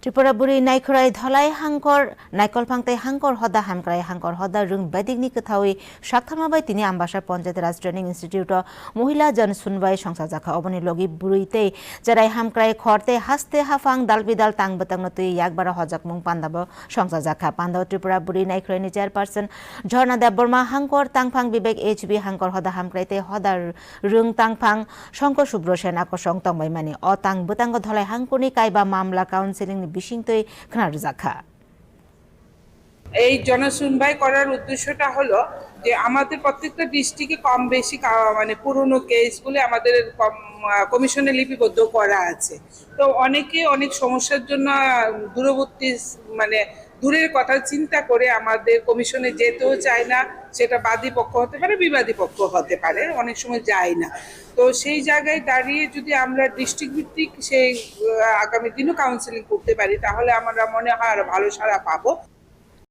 त्रिपुरा बुरी नायखराय धलाई हांकर नायकल फांगते हांकर हदा हामक्राय हांकर हदा रुंग बैदिकनि कथावै साखथामाबाय तिनि आम्बासार पंचायत राज training institute महिला जन सुनवाई संसार जाखा अबनि लगी बुरैते जराय हामक्राय खरते हास्ते हाफां दालबिदाल तांग बतंग तुइ याकबारा हजक मुंग पान्दाब संसार जाखा पान्दाव त्रिपुरा बुरी नायखरायनि चेयरपर्सन झरना देव बर्मा हांकर तांगफां विवेक एचबी हांकर हदा हामक्रायते हदा रुंग तांगफां शंकर सुब्र सेन आकर्षण तंबायमानि अ तांग बतंग धलाई हांकरनि कायबा मामला काउन्सिलिंनि বিশিংতই খনার জাখা এই জনশুনবাই করার উদ্দেশ্যটা হলো যে আমাদের প্রত্যেকটা ডিস্ট্রিক্টে কম বেশি মানে পুরনো কেসগুলো আমাদের কমিশনে লিপিবদ্ধ করা আছে। তো অনেকে অনেক সমস্যার জন্য দূরবর্তী মানে দূরের কথা চিন্তা করে আমাদের কমিশনে যেতেও চায় না, সেটা বাদী পক্ষ হতে পারে বিবাদী পক্ষ হতে পারে, অনেক সময় যায় না। তো সেই জায়গায় দাঁড়িয়ে যদি আমরা ডিস্ট্রিক্ট ভিত্তিক সেই আগামী দিনও কাউন্সিলিং করতে পারি তাহলে আমরা মনে হয় আরো ভালো সাড়া পাবো।